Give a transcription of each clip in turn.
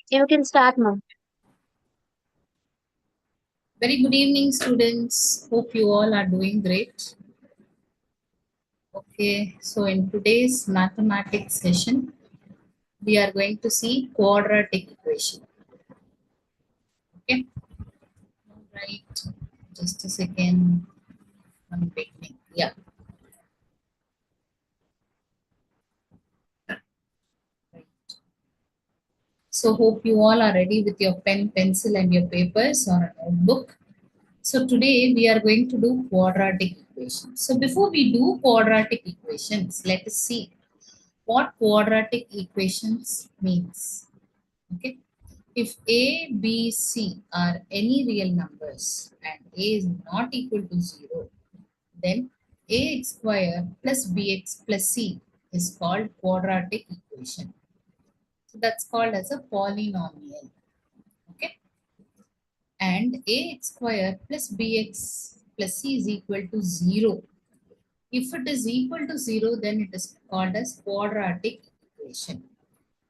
You can start now. Very good evening, students. Hope you all are doing great. Okay, so in today's mathematics session, we are going to see quadratic equation. Okay, all right. Just a second. I'm beginning. Yeah. Right. So hope you all are ready with your pen, pencil, and your papers or a notebook. So today we are going to do quadratic equations. So before we do quadratic equations, let us see what quadratic equations means. Okay. If A, B, C are any real numbers and A is not equal to 0, then ax square plus bx plus c is called quadratic equation. So that's called as a polynomial. Okay. And ax square plus bx plus c is equal to 0. If it is equal to 0, then it is called as quadratic equation.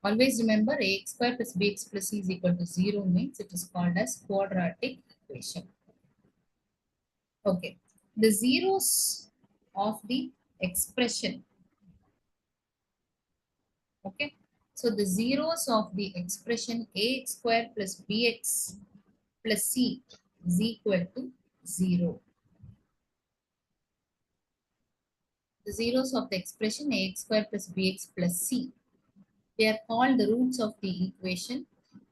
Always remember ax square plus bx plus c is equal to 0 means it is called as quadratic equation. Okay. The zeros of the expression. Okay. So the zeros of the expression ax square plus bx plus c is equal to 0. The zeros of the expression ax square plus bx plus c, they are called the roots of the equation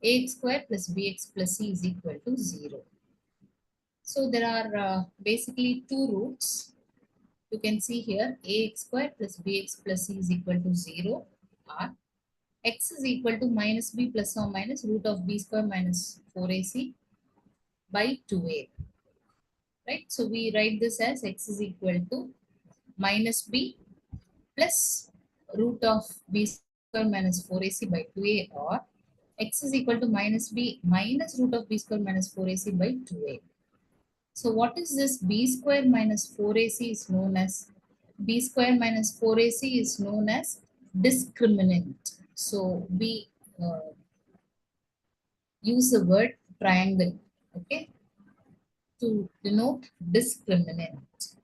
ax square plus bx plus c is equal to 0. So there are basically two roots. You can see here ax square plus bx plus c is equal to 0 or x is equal to minus b plus or minus root of b square minus 4ac by 2a. Right? So we write this as x is equal to minus b plus root of b square minus 4ac by 2a, or x is equal to minus b minus root of b square minus 4ac by 2a. So what is this b square minus 4ac is known as b square minus 4ac is known as discriminant. So we use the word triangle, okay, to denote discriminant.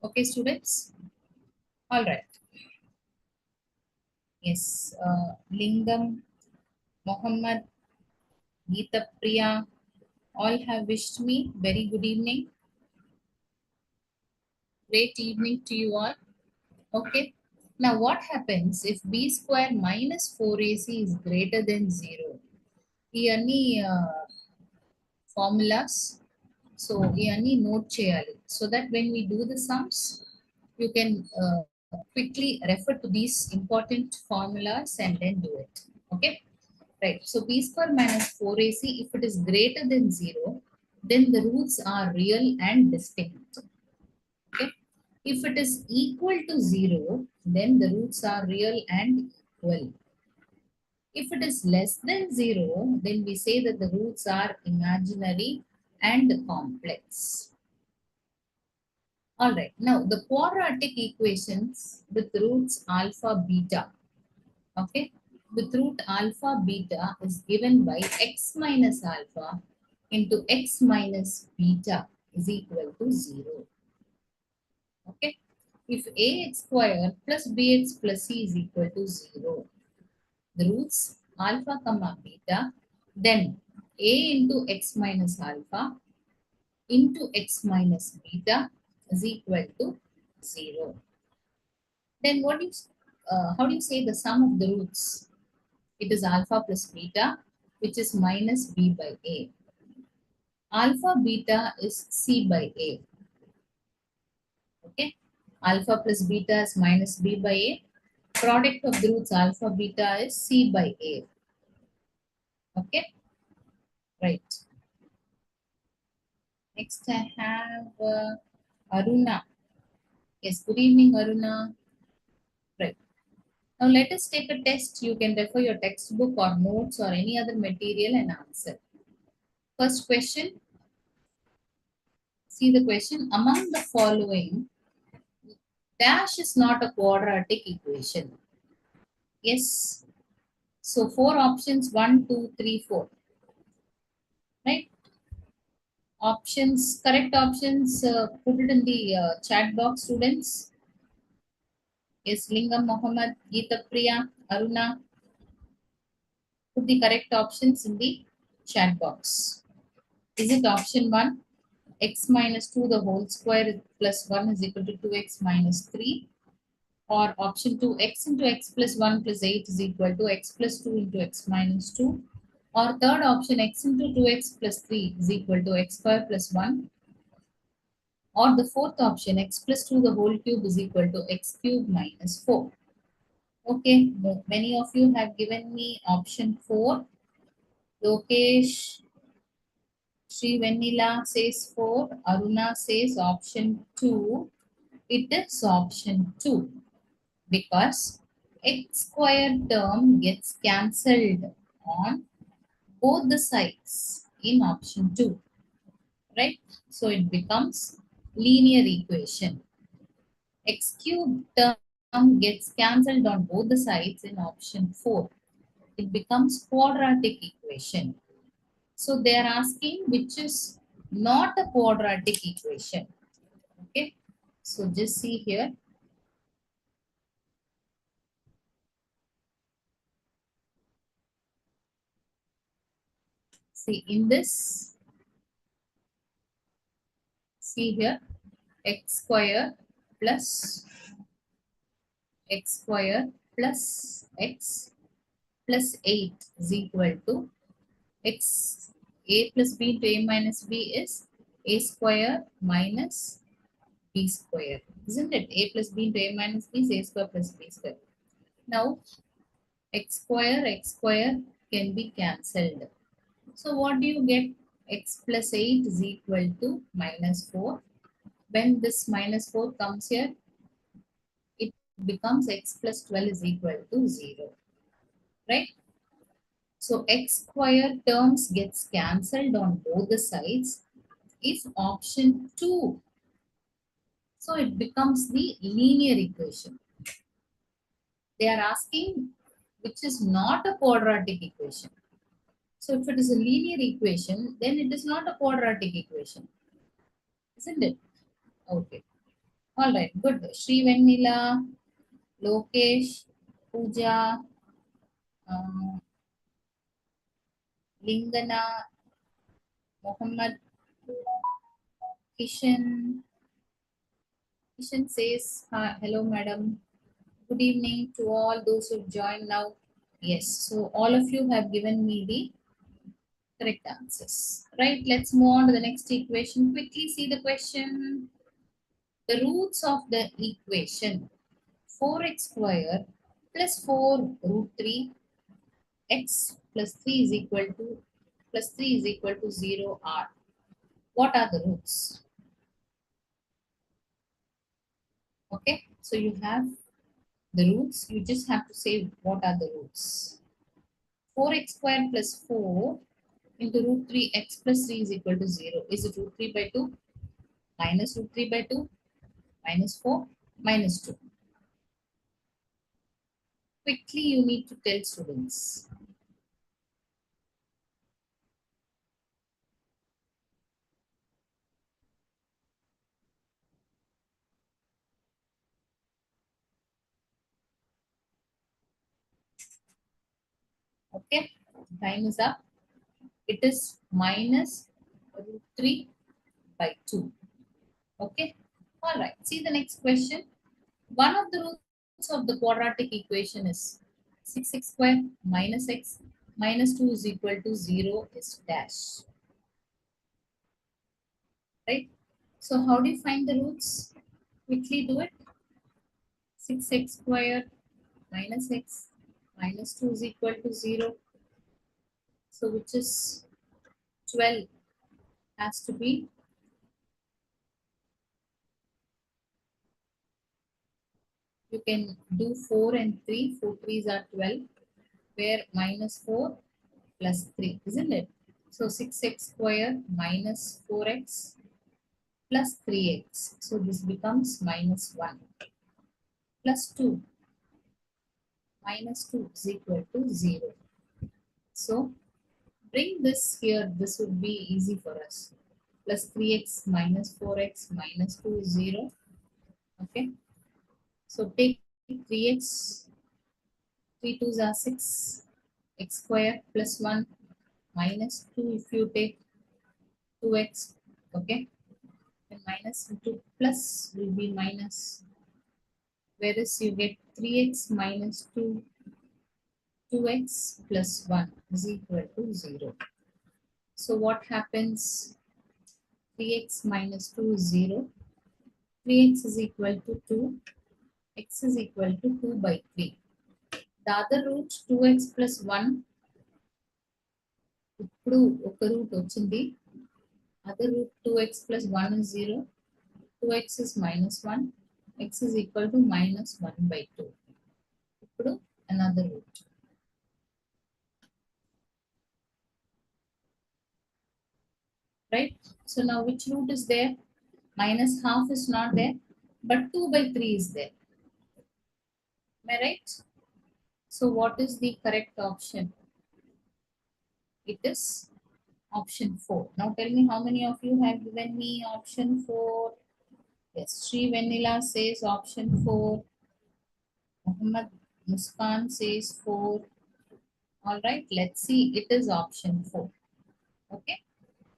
Okay, students? All right. Yes. Lingam, Mohammed, Geeta Priya, all have wished me very good evening. Great evening to you all. Okay. Now, what happens if b square minus 4ac is greater than 0? ఇవన్నీ formulas. So, ఇవన్నీ note చేయాలి. So that when we do the sums, you can quickly refer to these important formulas and then do it. Okay. Right. So b square minus 4ac, if it is greater than 0, then the roots are real and distinct. Okay. If it is equal to 0, then the roots are real and equal. If it is less than 0, then we say that the roots are imaginary and complex. All right. Now, the quadratic equations with roots alpha, beta. Okay. With root alpha, beta is given by x minus alpha into x minus beta is equal to 0. Okay. If ax square plus bx plus c is equal to 0, the roots alpha comma beta, then a into x minus alpha into x minus beta is equal to 0. Then how do you say the sum of the roots? It is alpha plus beta, which is minus b by a. Alpha beta is c by a. Okay. Alpha plus beta is minus b by a. Product of the roots alpha beta is c by a. Okay. Right. Next I have Aruna. Yes, good evening, Aruna. Right. Now let us take a test. You can refer your textbook or notes or any other material and answer. First question. See the question. Among the following, dash is not a quadratic equation. Yes. So four options, 1, 2, 3, 4. Right? Options, correct options, put it in the chat box, students. Yes, Lingam, Mohammed, Geeta Priya, Aruna. Put the correct options in the chat box. Is it option 1? X minus 2 the whole square plus 1 is equal to 2x minus 3. Or option 2, x into x plus 1 plus 8 is equal to x plus 2 into x minus 2. Or third option, x into 2x plus 3 is equal to x square plus 1. Or the fourth option, x plus 2 the whole cube is equal to x cube minus 4. Okay, many of you have given me option 4. Lokesh, Sri Vanilla says 4. Aruna says option 2. It is option 2 because x squared term gets cancelled on both the sides in option 2, right? So it becomes linear equation. X cubed term gets cancelled on both the sides in option 4. It becomes quadratic equation. So they are asking which is not a quadratic equation. Okay. So just see here. See in this, see here, x square plus x square plus x plus 8 is equal to x, a plus b into a minus b is a square minus b square, isn't it? A plus b into a minus b is a square plus b square. Now x square can be cancelled. So what do you get? X plus 8 is equal to minus 4. When this minus 4 comes here, it becomes x plus 12 is equal to 0. Right? So x square terms gets cancelled on both the sides is option 2. So it becomes the linear equation. They are asking which is not a quadratic equation. So if it is a linear equation, then it is not a quadratic equation, isn't it? Okay. All right. Good. Sri Venmila, Lokesh, Pooja, uh, Lingana, Mohammed, Kishan. Kishan says, "Hi, hello, madam. Good evening to all those who joined now." Yes. So all of you have given me the correct answers. Right. Let's move on to the next equation. Quickly see the question. The roots of the equation 4x square plus 4 root 3 x plus 3 is equal to 0 are. What are the roots? Okay, so you have the roots. You just have to say what are the roots. 4x square plus 4 into root 3 x plus 3 is equal to 0. Is it root 3 by 2? Minus root 3 by 2? Minus 4? Minus 2. Quickly you need to tell students. Okay, time is up. It is minus root 3 by 2. Okay. All right. See the next question. One of the roots of the quadratic equation is 6x square minus x minus 2 is equal to 0 is dash. Right? So how do you find the roots? Quickly do it. 6x square minus x minus 2 is equal to 0. So which is 12 has to be, you can do 4 and 3. 4 3s are 12, where minus 4 plus 3, isn't it? So 6x square minus 4x plus 3x. So this becomes minus 1 plus 2 minus 2 is equal to 0. So bring this here, this would be easy for us. Plus 3x minus 4x minus 2 is 0. Okay. So take 3x, 3 2s are 6, x square plus 1 minus 2 if you take 2x. Okay. And minus into plus will be minus, whereas you get 3x minus 2, 2x plus 1 is equal to 0. So what happens? 3x minus 2 is 0. 3x is equal to 2. X is equal to 2 by 3. The other root 2x plus 1. ఇప్పుడు ఒక route వచ్చింది. Other root 2x plus 1 is 0. 2x is minus 1. X is equal to minus 1 by 2. ఇప్పుడు another root. Right? So now which root is there? Minus half is not there, but 2 by 3 is there. Am I right? So what is the correct option? It is option 4. Now tell me how many of you have given me option 4. Yes, Sri Vanilla says option 4. Muhammad Muskan says 4. All right, let's see. It is option 4. Okay.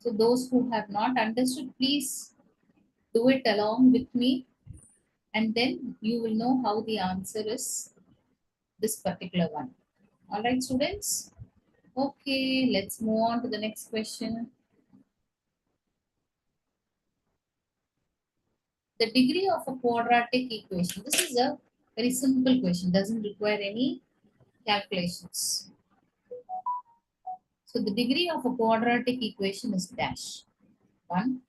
So those who have not understood, please do it along with me, and then you will know how the answer is this particular one. All right, students. Okay, let's move on to the next question. The degree of a quadratic equation. This is a very simple question, doesn't require any calculations. So the degree of a quadratic equation is dash. 1,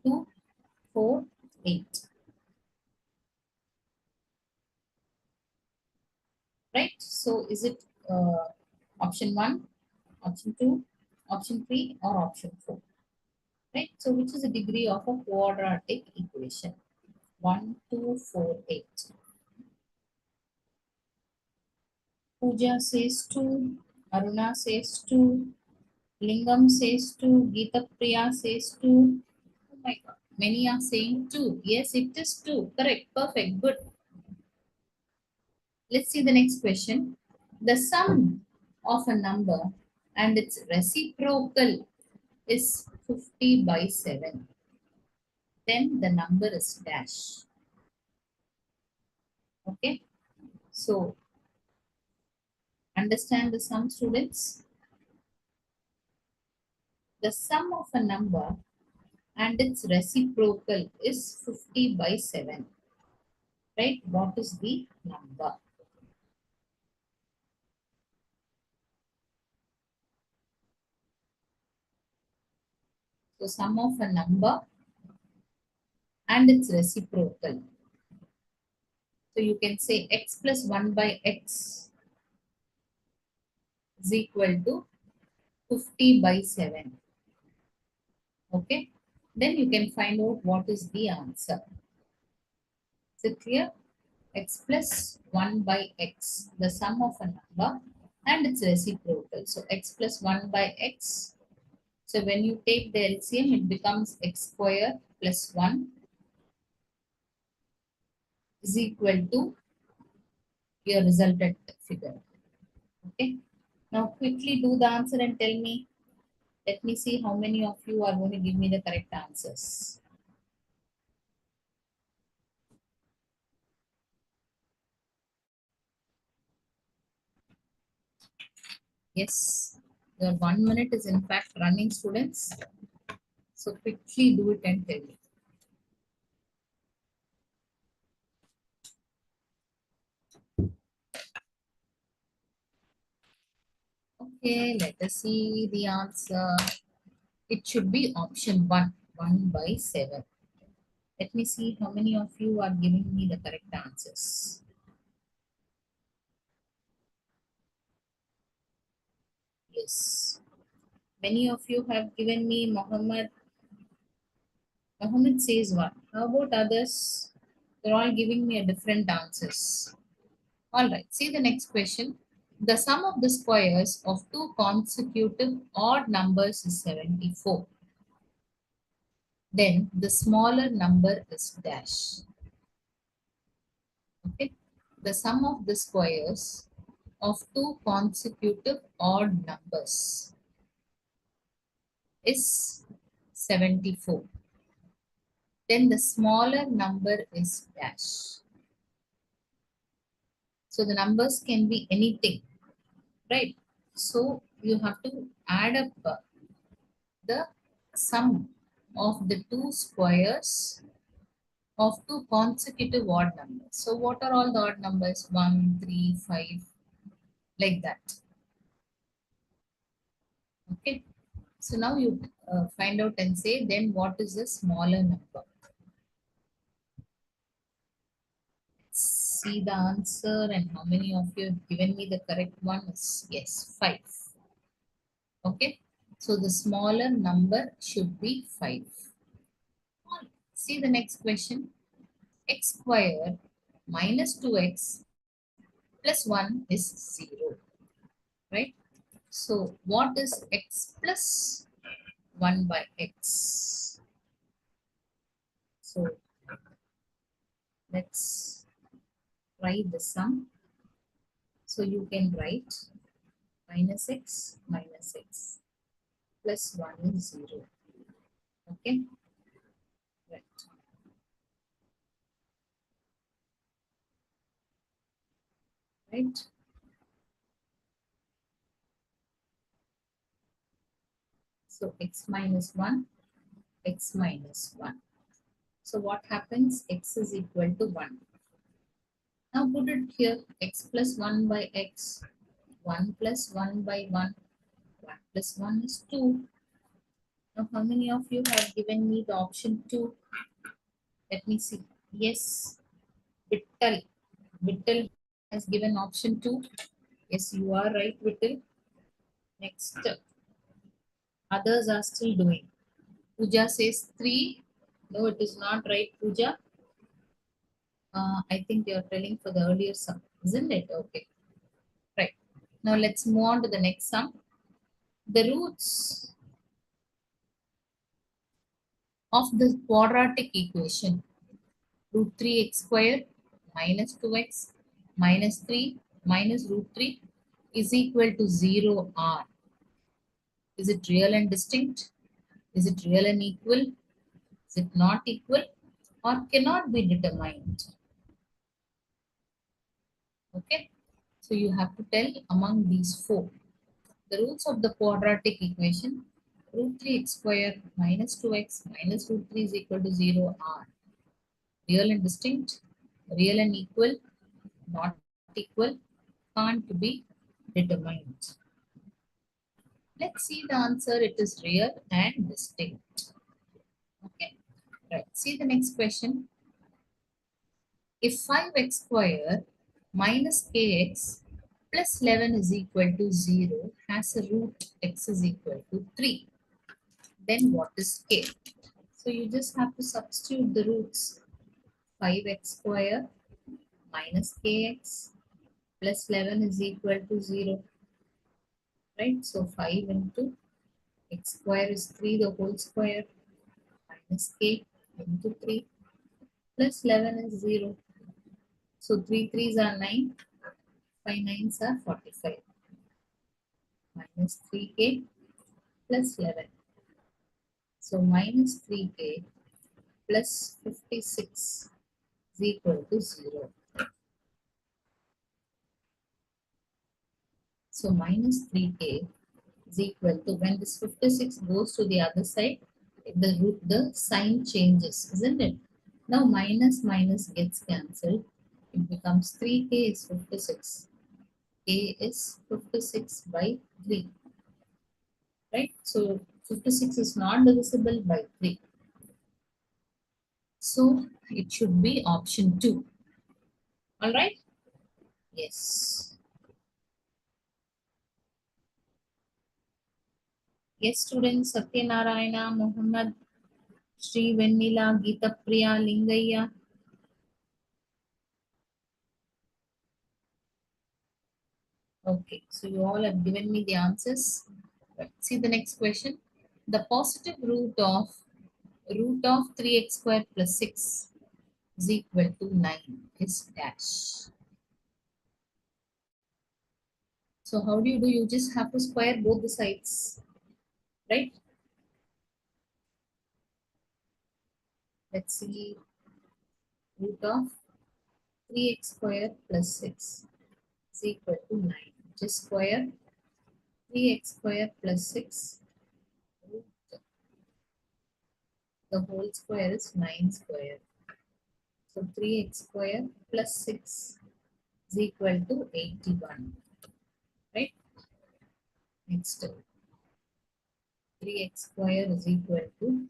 2, 4, 8. Right? So is it option 1, option 2, option 3, or option 4? Right? So which is the degree of a quadratic equation? 1, 2, 4, 8. Pooja says 2. Aruna says 2. Lingam says 2. Geeta Priya says 2. Oh my God. Many are saying 2. Yes, it is 2. Correct. Perfect. Good. Let's see the next question. The sum of a number and its reciprocal is 50 by 7. Then the number is dash. Okay. So understand the sum, students. The sum of a number and its reciprocal is 50 by 7. Right? What is the number? So sum of a number and its reciprocal. So you can say x plus 1 by x is equal to 50 by 7. Okay. Then you can find out what is the answer. Is it clear? X plus 1 by x, the sum of a number and its reciprocal. So x plus 1 by x. So when you take the LCM, it becomes x square plus 1 is equal to your resultant figure. Okay. Now quickly do the answer and tell me. Let me see how many of you are going to give me the correct answers. Yes, your 1 minute is in fact running, students. So quickly do it and tell me. Okay, let us see the answer. It should be option 1, 1 by 7. Let me see how many of you are giving me the correct answers. Yes. Many of you have given me Muhammad. Muhammad says 1. How about others? They're all giving me a different answers. All right, see the next question. The sum of the squares of two consecutive odd numbers is 74. Then the smaller number is dash. Okay. The sum of the squares of two consecutive odd numbers is 74. Then the smaller number is dash. So the numbers can be anything, right? So you have to add up the sum of the two squares of two consecutive odd numbers. So what are all the odd numbers? 1, 3, 5, like that. Okay. So now you find out and say then what is the smaller number? See the answer and how many of you have given me the correct one is yes, 5. Okay. So the smaller number should be 5. See the next question. X square minus 2x plus 1 is 0. Right? So what is x plus 1 by x? So let's write the sum. So you can write minus x plus 1 is 0. Okay, right. Right. So x minus 1, x minus 1. So what happens? X is equal to 1. Now put it here, x plus 1 by x, 1 plus 1 by 1, 1 plus 1 is 2. Now how many of you have given me the option 2? Let me see. Yes, Vittal. Vittal has given option 2. Yes, you are right, Vittal. Next, others are still doing. Pooja says 3. No, it is not right, Pooja. I think you are telling for the earlier sum, isn't it? Okay, right. Now let's move on to the next sum. The roots of the quadratic equation, root 3x squared minus 2x minus 3 minus root 3 is equal to 0 r. Is it real and distinct? Is it real and equal? Is it not equal? Or cannot be determined? Okay. So you have to tell among these 4. The roots of the quadratic equation, root 3x squared minus 2x minus root 3 is equal to 0 are real and distinct, real and equal, not equal, can't be determined. Let's see the answer. It is real and distinct. Okay. Right. See the next question. If 5x squared minus kx plus 11 is equal to 0 has a root x is equal to 3, then what is k? So you just have to substitute the roots. 5x squared minus kx plus 11 is equal to 0. Right? So 5 into x square is 3 the whole square minus k into 3 plus 11 is 0. So 3 3s are 9, 5 9s are 45 minus 3k plus 11. So minus 3k plus 56 is equal to 0. So minus 3k is equal to, when this 56 goes to the other side, the sign changes, isn't it? Now minus minus gets cancelled. It becomes 3k is 56. K is 56 by 3. Right? So 56 is not divisible by 3. So it should be option 2. All right? Yes. Yes, students, Satyanarayana, Muhammad, Sri Venmila, Geeta Priya, Lingaya. Okay, so you all have given me the answers. Right. See the next question. The positive root of 3x squared plus 6 is equal to 9 is dash. So how do? You just have to square both the sides, right? Let's see, root of 3x squared plus 6 is equal to 9. Just square 3x squared plus 6. Root the whole square is 9 squared. So 3x squared plus 6 is equal to 81, right? Next, 3x squared is equal to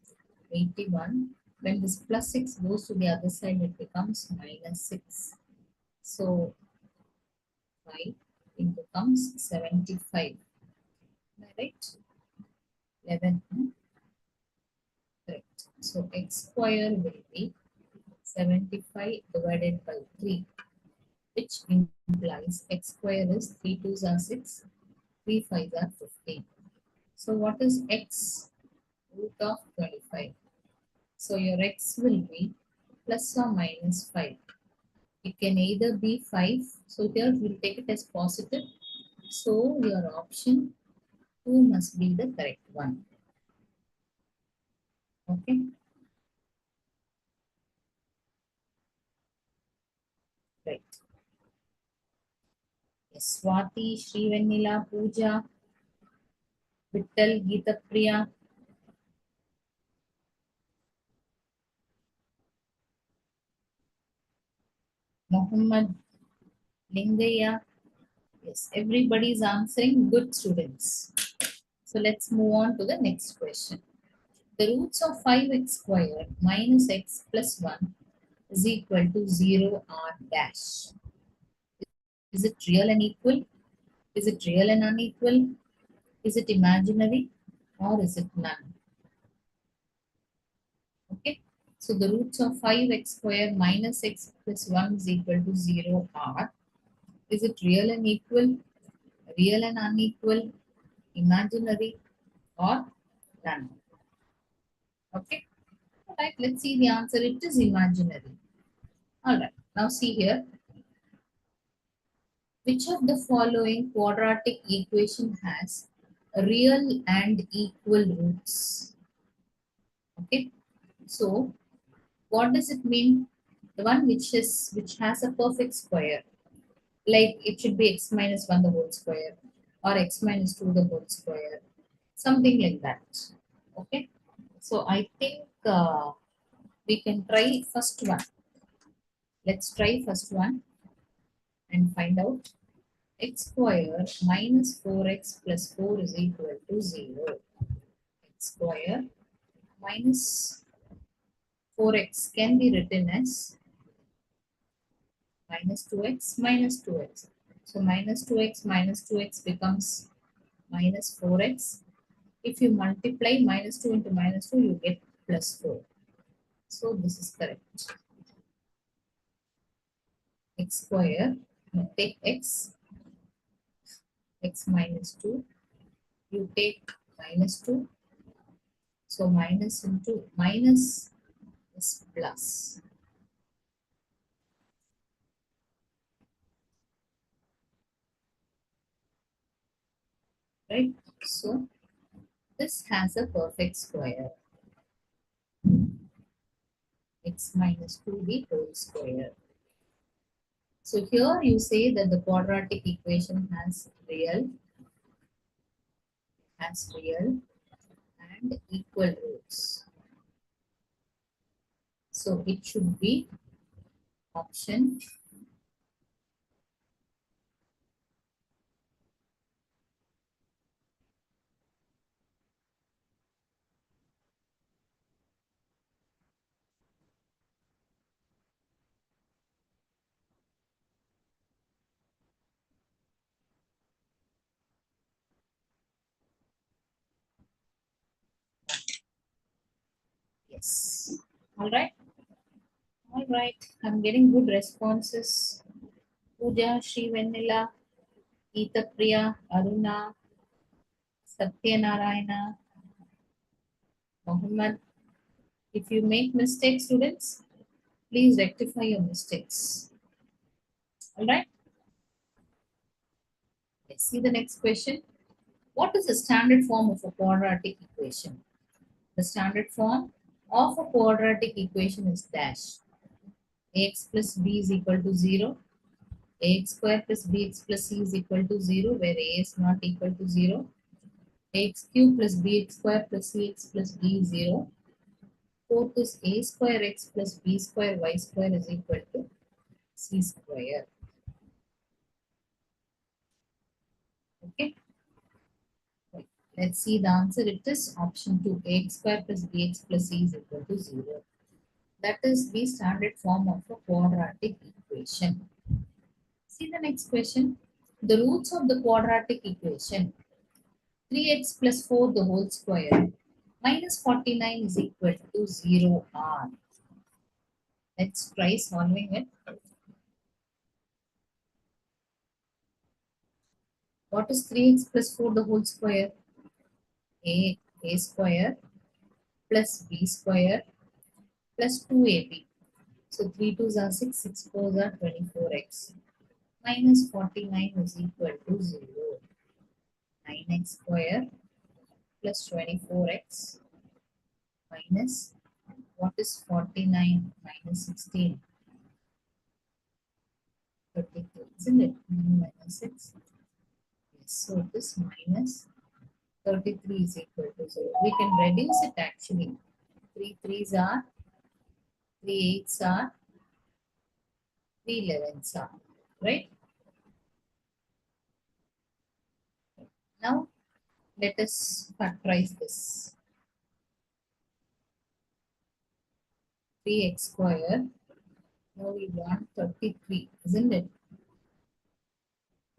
81. When this plus 6 goes to the other side, it becomes minus 6. So 5, it becomes 75. Am I right? 11. Correct. So x square will be 75 divided by 3, which implies x square is 3 2s are 6, 3 5s are 15. So what is x? Root of 25. So your x will be plus or minus 5. It can either be 5. So here we'll take it as positive. So your option 2 must be the correct one. Okay. Right. Yes. Swati, Sri Vanilla, Pooja, Vittal, Geeta Priya, Muhammad, Lingaya. Yes. Everybody is answering. Good students. So let's move on to the next question. The roots of 5x squared minus x plus 1 is equal to 0 r dash. Is it real and equal? Is it real and unequal? Is it imaginary or is it none? Okay. So the roots of 5x squared minus x plus 1 is equal to 0 are. Is it real and equal, real and unequal, imaginary or none? Okay. Alright, let's see the answer. It is imaginary. Alright, now see here. Which of the following quadratic equation has real and equal roots? Okay. So what does it mean? The one which has a perfect square, like it should be x minus 1 the whole square or x minus 2 the whole square, something like that. Okay. So I think we can try first one. Let's try first one and find out. X square minus 4x plus 4 is equal to 0. X square minus 4x can be written as minus 2x minus 2x. So minus 2x becomes minus 4x. If you multiply minus 2 into minus 2, you get plus 4. So this is correct. X square, you take x minus 2, you take minus 2. So minus into minus is plus. Right? So this has a perfect square. X minus 2 the whole square. So here you say that the quadratic equation has real and equal roots. So it should be option yes. All right. All right. I'm getting good responses. Pooja, Sri Vanilla, Geetapriya, Aruna, Satyanarayana, Mohammed. If you make mistakes, students, please rectify your mistakes. All right. Let's see the next question. What is the standard form of a quadratic equation? The standard form of a quadratic equation is dash. Ax plus b is equal to 0. Ax square plus bx plus c is equal to 0, where a is not equal to 0. Ax cube plus bx square plus cx plus d is 0. Fourth is a square x plus b square y square is equal to c square. Okay. Right. Let's see the answer. It is option 2. Ax square plus bx plus c is equal to 0. That is the standard form of a quadratic equation. See the next question. The roots of the quadratic equation 3x plus 4 the whole square minus 49 is equal to 0 r. Let's try solving it. What is 3x plus 4 the whole square? A square plus b square plus 2ab. So 3 2s are 6, 6 4s are 24x. Minus 49 is equal to 0. 9x square plus 24x minus, what is 49 minus 16? 32, isn't it? 9 minus 6. Yes, so it is minus 33 is equal to 0. We can reduce it actually. 3 3s are, 3 8s are, 3 11s are, right? Now let us factorize this. 3x square. Now we want 33, isn't it?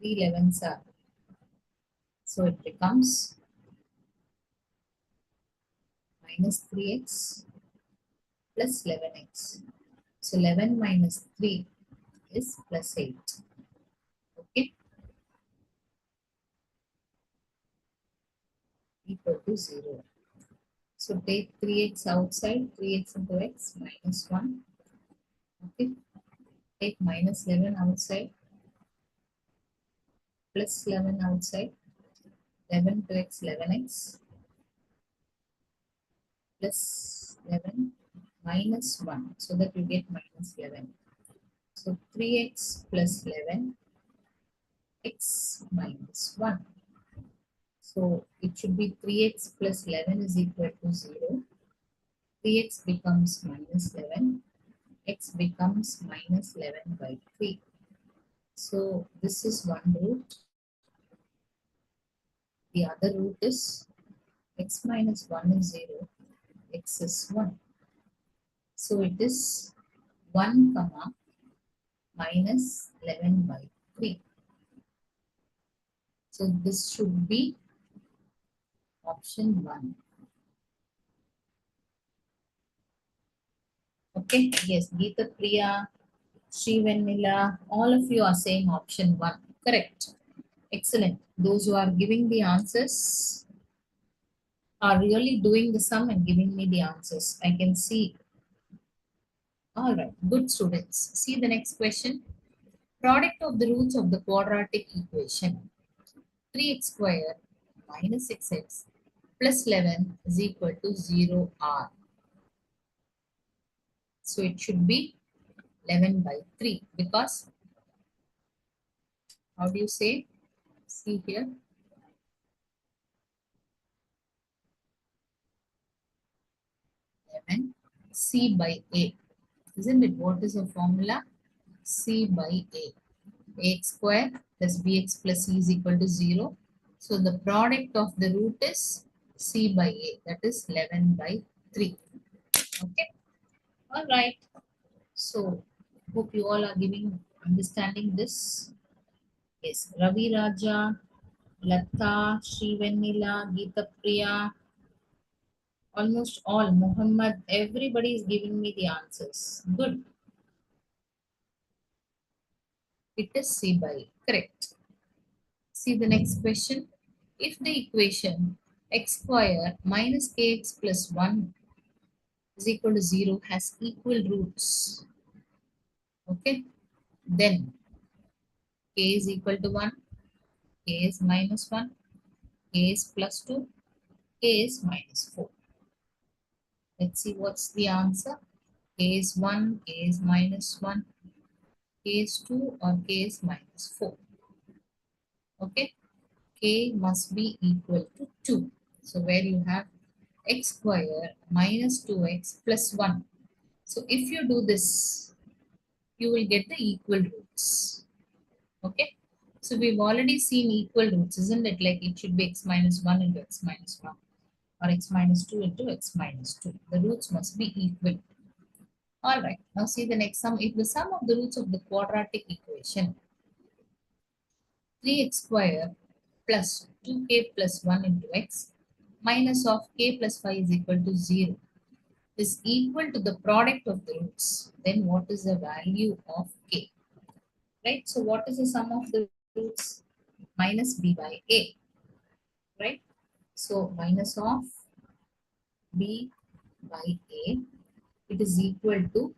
3 11s are. So it becomes minus 3x plus 11x. So 11 minus 3 is plus 8. Okay, equal to 0. So take 3x outside, 3x into x minus 1. Okay, take minus 11 outside, plus 11 outside, 11 to x, 11x, plus 11 minus 1. So that you get minus 11. So 3x plus 11, x minus 1. So it should be 3x plus 11 is equal to 0. 3x becomes minus 11. X becomes minus 11 by 3. So this is one root. The other root is x minus 1 is 0. X is 1. So it is 1 comma minus 11 by 3. So this should be option 1. Okay, yes, Geeta Priya, Sri Vanilla, all of you are saying option 1. Correct. Excellent. Those who are giving the answers are really doing the sum and giving me the answers. I can see. All right, good students. See the next question. Product of the roots of the quadratic equation. 3x square minus 6x plus 11 is equal to 0 r. So it should be 11 by 3 because, how do you say? See here. 11 c by a. Isn't it? What is the formula? C by a. Ax square plus bx plus c is equal to 0. So the product of the root is c by a. That is 11 by 3. Okay. All right. So hope you all are giving understanding this. Yes. Ravi Raja, Lata, Sri Vanilla, Geeta Priya, almost all. Muhammad, everybody is giving me the answers. Good. It is C by. Correct. See the next question. If the equation x square minus kx plus 1 is equal to 0 has equal roots, okay, then k is equal to 1, k is minus 1, k is plus 2, k is minus 4. Let's see what's the answer. K is 1, k is minus 1, k is 2 or k is minus 4. Okay, k must be equal to 2. So where you have x square minus 2x plus 1. So if you do this, you will get the equal roots. Okay. So we've already seen equal roots, isn't it? Like it should be x minus 1 into x minus 1 or x minus 2 into x minus 2. The roots must be equal. All right. Now see the next sum. If the sum of the roots of the quadratic equation 3x square plus 2k plus 1 into x minus of k plus 5 is equal to 0 is equal to the product of the roots, then what is the value of k? Right? So what is the sum of the roots? Minus b by a. Right? So minus of b by a, it is equal to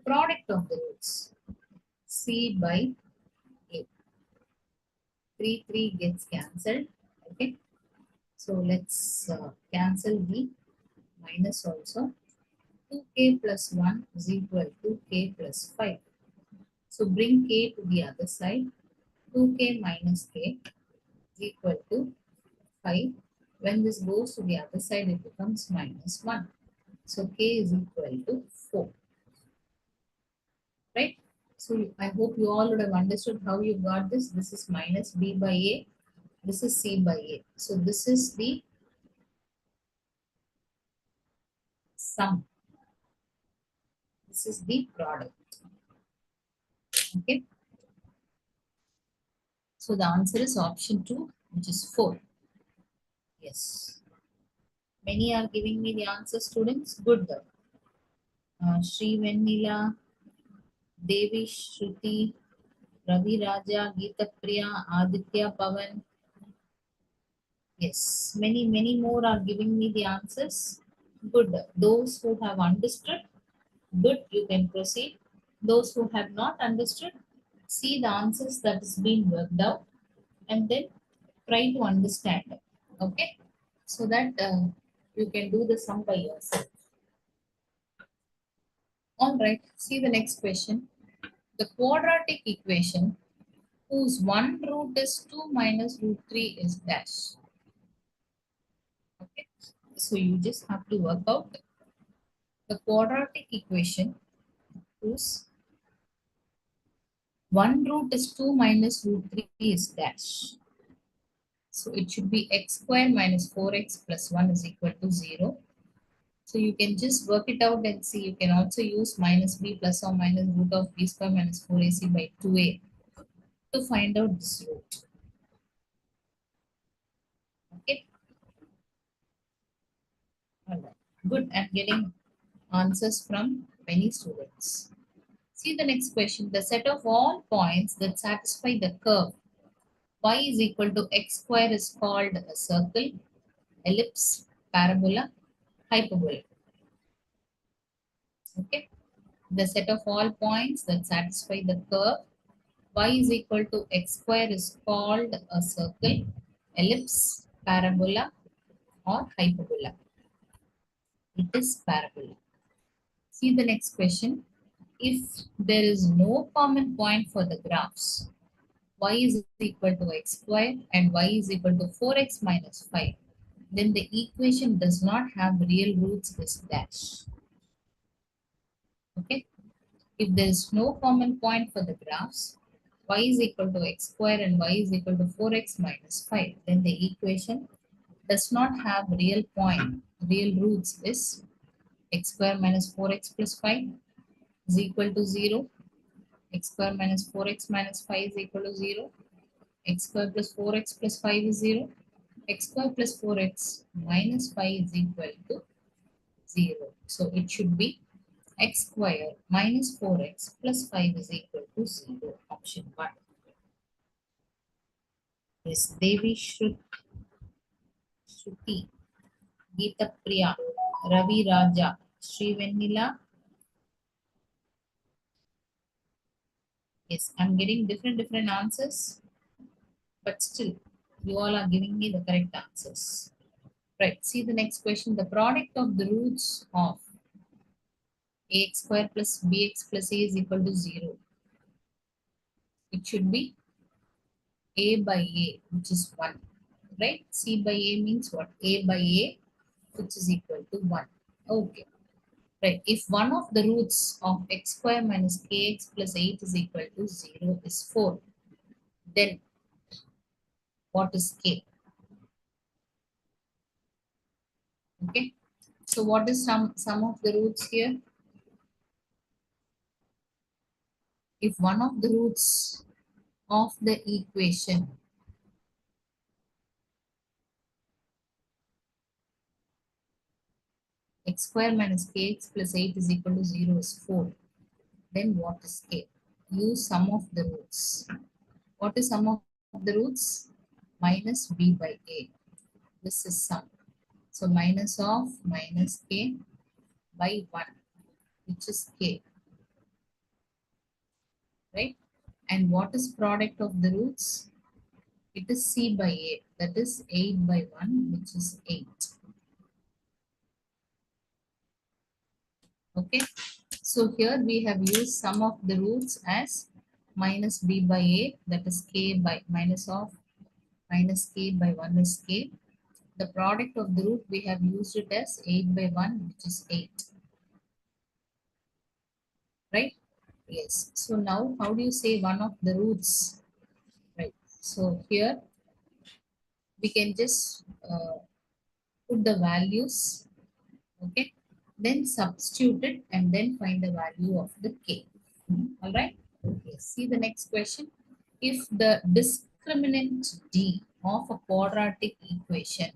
product of the roots, c by a. 3 gets cancelled. Okay. So let's cancel the minus also. 2k plus 1 is equal to k plus 5. So bring k to the other side. 2k minus k is equal to 5. When this goes to the other side, it becomes minus 1. So k is equal to 4. Right? So I hope you all would have understood how you got this. This is minus b by a. This is c by a. So this is the sum. This is the product. Okay. So the answer is option 2, which is 4. Yes. Many are giving me the answer, students. Good. Sri Venila, Devi Shruti, Ravi Raja, Geeta Priya, Aditya Pavan. Yes, many more are giving me the answers. Good. Those who have understood, good, you can proceed. Those who have not understood, see the answers that is being worked out and then try to understand it. Okay, so that you can do the sum by yourself. All right, see the next question. The quadratic equation whose one root is 2 minus root 3 is dash. Okay, so you just have to work out the quadratic equation whose one root is 2 minus root 3 is dash. So it should be x square minus 4x plus 1 is equal to 0. So you can just work it out and see. You can also use minus b plus or minus root of b square minus 4ac by 2a to find out this root. Okay. All right. Good. I'm getting answers from many students. See the next question. The set of all points that satisfy the curve y is equal to x square is called a circle, ellipse, parabola, hyperbola. Okay. The set of all points that satisfy the curve y is equal to x square is called a circle, ellipse, parabola, or hyperbola. It is parabola. See the next question. If there is no common point for the graphs, y is equal to x square and y is equal to 4x minus 5, then the equation does not have real roots is dash. Okay. If there is no common point for the graphs, y is equal to x square and y is equal to 4x minus 5, then the equation does not have real roots is x square minus 4x plus 5 is equal to 0, x square minus 4x minus 5 is equal to 0, x square plus 4x plus 5 is 0, x square plus 4x minus 5 is equal to 0. So it should be x square minus 4x plus 5 is equal to 0. Option 1. Yes, Devi Shruti, Geeta Priya, Ravi Raja, Sri Venila. Yes, I'm getting different answers, but still, you all are giving me the correct answers. Right, see the next question. The product of the roots of ax square plus bx plus a is equal to 0. It should be a by a, which is 1. Right? C by a means what? A by a, which is equal to 1. Okay. Right. If one of the roots of x square minus kx plus 8 is equal to 0 is 4, then what is k? Okay. So what is some of the roots here? If one of the roots of the equation x square minus kx plus 8 is equal to 0 is 4, then what is k? Use sum of the roots. What is sum of the roots? Minus b by a. This is sum. So minus of minus k by 1, which is k, right? And what is product of the roots? It is c by a. That is 8 by 1, which is 8. Okay. So here we have used sum of the roots as minus b by a. That is k by minus of minus k by 1 is k. The product of the root, we have used it as 8 by 1, which is 8. Right? Yes. So now, how do you say one of the roots? Right. So here, we can just put the values. Okay. Then substitute it and then find the value of the k. All right. Okay. See the next question. If the discriminant d of a quadratic equation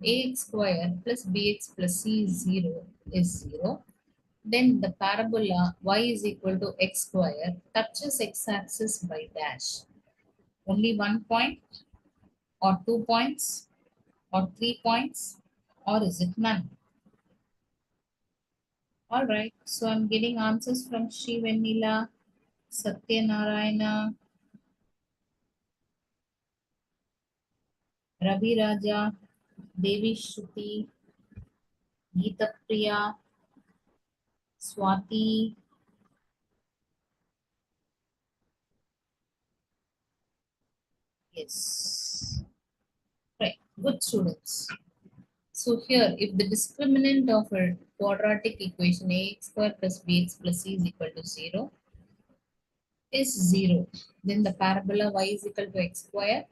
ax square plus bx plus c is 0 is 0, then the parabola y is equal to x square touches x-axis by dash. Only 1 point or 2 points or 3 points, or is it none? All right, so I'm getting answers from Sri Venila, Satyanarayana, Ravi Raja, Devi Shruti, Geeta Priya, Swati. Yes, right, good students. So here, if the discriminant of a quadratic equation ax square plus bx plus c is equal to 0 is 0, then the parabola y is equal to x square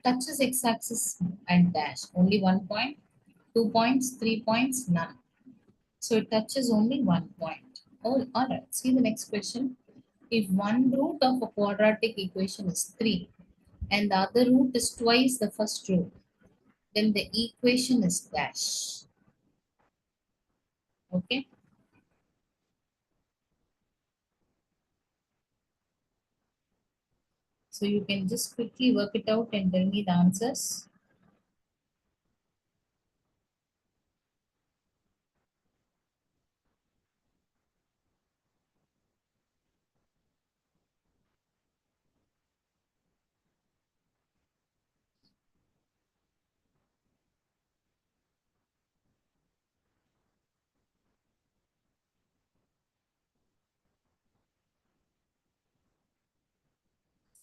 touches x-axis at dash. Only 1 point, 2 points, 3 points, none. So it touches only 1 point. Oh, all right. See the next question. If one root of a quadratic equation is 3 and the other root is twice the first root, then the equation is dash. Okay. So you can just quickly work it out and tell me the answers.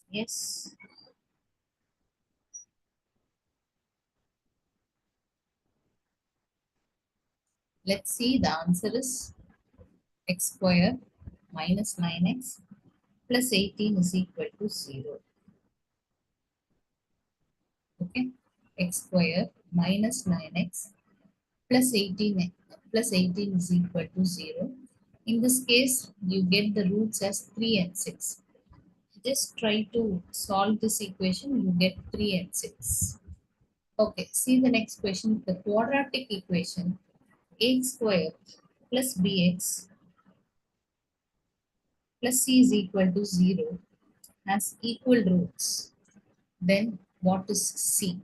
Yes. Let's see, the answer is x square minus 9x plus 18 is equal to 0. Okay. X square minus 9x plus 18 is equal to 0. In this case, you get the roots as 3 and 6. Just try to solve this equation, you get 3 and 6. Okay, see the next question. The quadratic equation ax square plus bx plus c is equal to 0 has equal roots. Then What is C?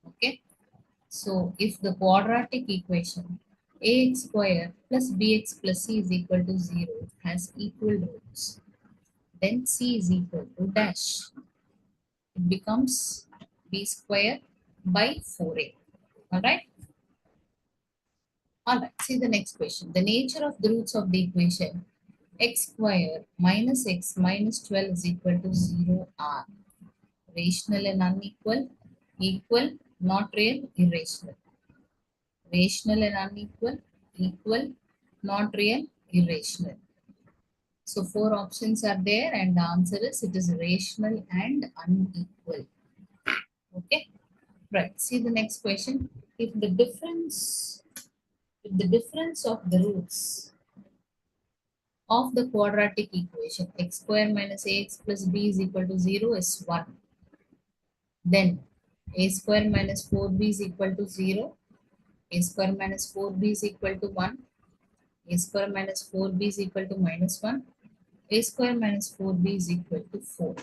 Okay. So if the quadratic equation ax square plus bx plus c is equal to 0 has equal roots, then c is equal to dash. It becomes b square by 4a. Alright? Alright, see the next question. The nature of the roots of the equation x square minus x minus 12 is equal to 0 are rational and unequal, equal, not real, irrational. Rational and unequal, equal, not real, irrational. So four options are there and the answer is it is rational and unequal. Okay, right. See the next question. If the difference of the roots of the quadratic equation x square minus ax plus b is equal to 0 is 1, then a square minus 4b is equal to 0, a square minus 4b is equal to 1, a square minus 4b is equal to minus 1, a square minus 4b is equal to 4.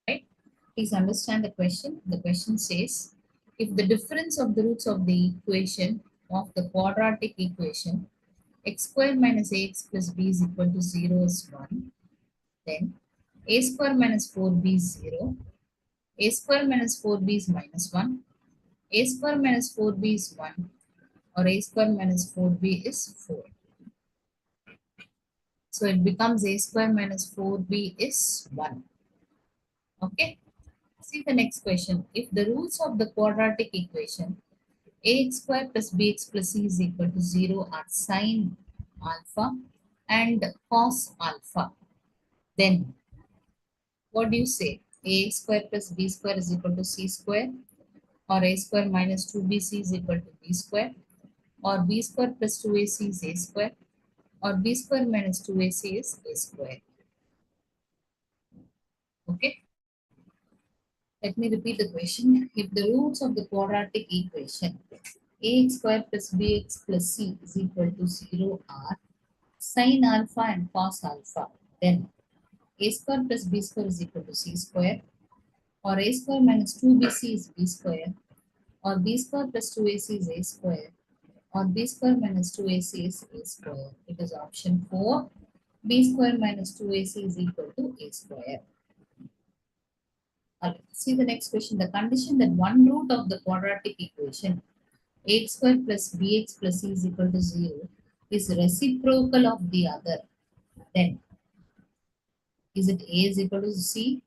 Right? Please understand the question. The question says, if the difference of the roots of the equation of the quadratic equation x square minus ax plus b is equal to 0 is 1, then a square minus 4b is 0, a square minus 4b is minus 1, a square minus 4b is 1, or a square minus 4b is 4. So it becomes a square minus 4b is 1. Okay. See the next question. If the roots of the quadratic equation ax square plus bx plus c is equal to 0 are sine alpha and cos alpha, then what do you say? Ax square plus b square is equal to c square, or a square minus 2bc is equal to b square, or b square plus 2ac is a square, or b square minus 2ac is a square. Okay. Let me repeat the question. If the roots of the quadratic equation ax square plus bx plus c is equal to 0 are sine alpha and cos alpha, then a square plus b square is equal to c square, or a square minus 2bc is b square, or b square plus 2ac is a square, or b square minus 2ac is a square. It is option 4. B square minus 2ac is equal to a square. Alright, see the next question. The condition that one root of the quadratic equation ax square plus bx plus c is equal to 0 is reciprocal of the other, then is it a is equal to c,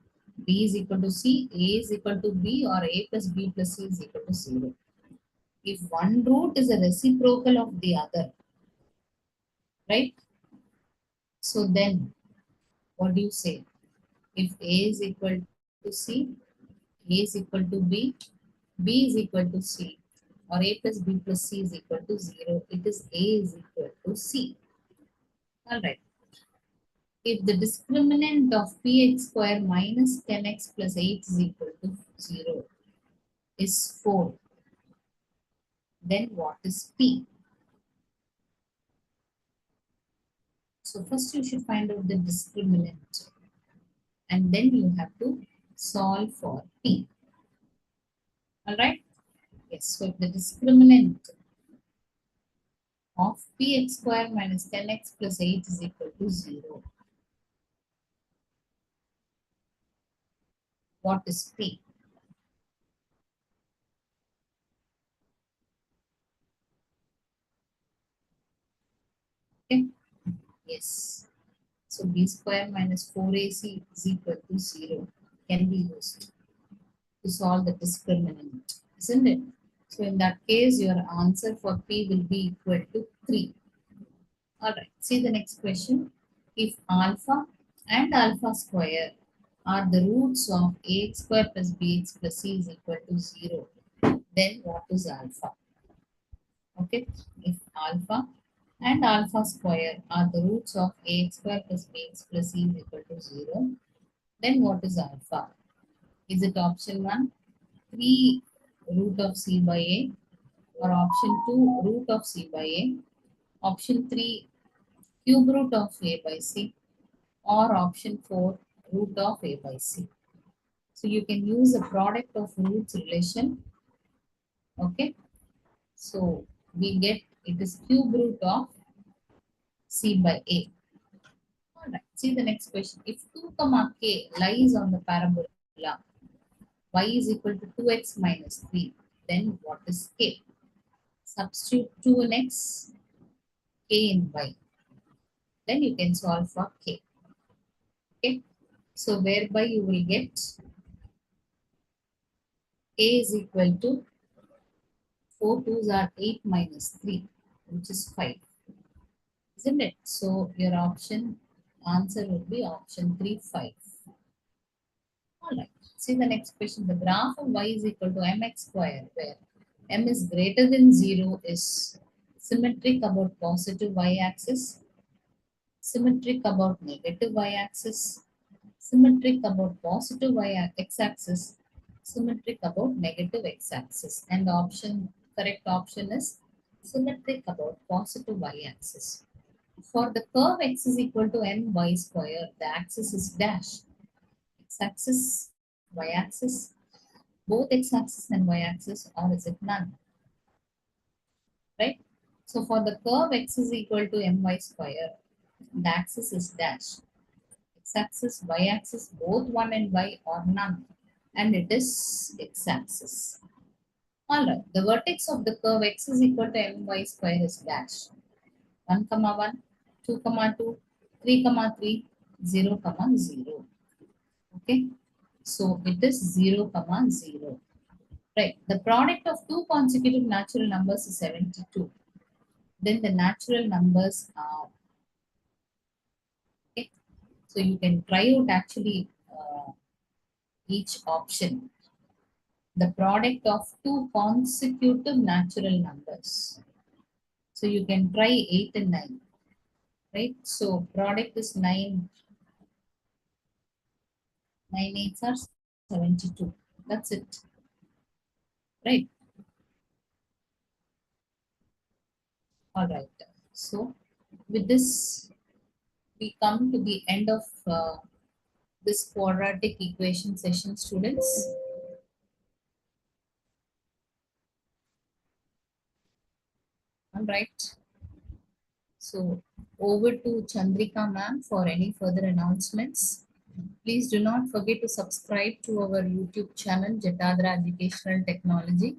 b is equal to c, a is equal to b, or a plus b plus c is equal to 0? If one root is a reciprocal of the other, right? So then what do you say? If a is equal to c, a is equal to b is equal to c, or a plus b plus c is equal to 0, it is a is equal to c. Alright. If the discriminant of px square minus 10x plus 8 is equal to 0 is 4, then what is p? So first you should find out the discriminant and then you have to solve for p. Alright? Yes, so if the discriminant of px square minus 10x plus 8 is equal to 0, what is p? Okay? Yes. So b square minus 4ac is equal to 0 can be used to solve the discriminant, isn't it? So in that case, your answer for p will be equal to 3. Alright, see the next question. If alpha and alpha square are the roots of ax square plus bx plus c is equal to 0, then what is alpha? Okay, if alpha and alpha square are the roots of ax square plus bx plus c is equal to 0, then what is alpha? Is it option 1, 3 root of c by a, or option 2 root of c by a, option 3 cube root of a by c, or option 4 root of a by c? So So you can use a product of roots relation. Okay. So we get it is cube root of C by A. All right. See the next question. If 2 comma k lies on the parabola y is equal to 2x minus 3, then what is k? Substitute 2 in x, k in y. Then you can solve for k. Okay. So whereby you will get k is equal to 4 twos are 8 minus 3, which is 5. Isn't it? So your option answer would be option 3, 5. All right. See the next question. The graph of y is equal to mx square, where m is greater than 0 is symmetric about positive y-axis, symmetric about negative y-axis, symmetric about positive x-axis, symmetric about negative x-axis. And the correct option is symmetric about positive y-axis. For the curve x is equal to my square, the axis is dash. X-axis, y-axis, both x-axis and y-axis, or is it none? Right? So for the curve x is equal to my square, the axis is dash. X-axis, y-axis, both 1 and y or none. And it is x-axis. Alright, the vertex of the curve x is equal to my square is dash. 1, comma 1, 2, comma 2, 3, comma 3, 0, comma 0. Okay, so it is 0, comma 0. Right, the product of two consecutive natural numbers is 72. Then the natural numbers are, okay, so you can try out actually each option. The product of two consecutive natural numbers. So you can try 8 and 9, right? So product is 9, 9 8s are 72. That's it, right? All right. So with this, we come to the end of this quadratic equation session, students. All right. So over to Chandrika ma'am for any further announcements. Please do not forget to subscribe to our YouTube channel, Jatadhara Educational Technology,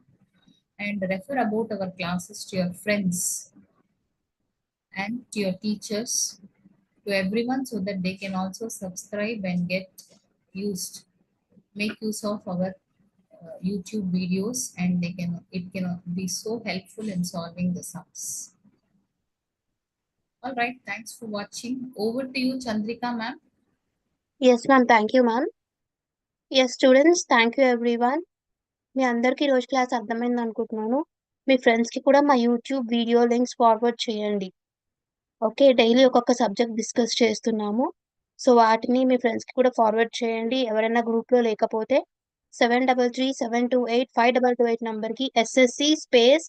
and refer about our classes to your friends and to your teachers, to everyone, so that they can also subscribe and get used, make use of our YouTube videos, and it can be so helpful in solving the sums. All right, thanks for watching. Over to you, Chandrika ma'am. Yes, ma'am. Thank you, ma'am. Yes, students, thank you everyone. మీ అందరికీ ఈరోజు class అర్థమైంది అనుకుంటున్నాను. మీ ఫ్రెండ్స్కి కూడా మా YouTube video links forward చేయండి. Okay, daily ఒక్కొక్క subject discuss చేస్తున్నాము. సో వాటిని మీ ఫ్రెండ్స్కి కూడా ఫార్వర్డ్ చేయండి. ఎవరైనా గ్రూప్లో లేకపోతే 7337285228 నంబర్కి ఎస్ఎస్సి స్పేస్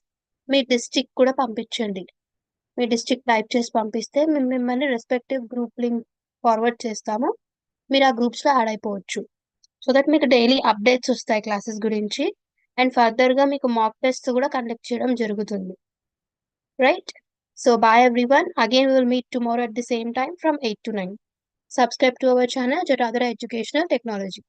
మీ డిస్ట్రిక్ట్ కూడా పంపించండి. మీ డిస్ట్రిక్ట్ టైప్ చేసి పంపిస్తే మేము మిమ్మల్ని రెస్పెక్టివ్ గ్రూప్ లింక్ ఫార్వర్డ్ చేస్తాము. మీరు ఆ గ్రూప్స్లో యాడ్ అయిపోవచ్చు. సో దట్ మీకు డైలీ అప్డేట్స్ వస్తాయి క్లాసెస్ గురించి. అండ్ ఫర్దర్గా మీకు మాక్ టెస్ట్ కూడా కండక్ట్ చేయడం జరుగుతుంది. Right? So bye everyone. Again, we will meet tomorrow at the same time from 8 to 9. Subscribe to our channel, Jatadhara Educational Technology.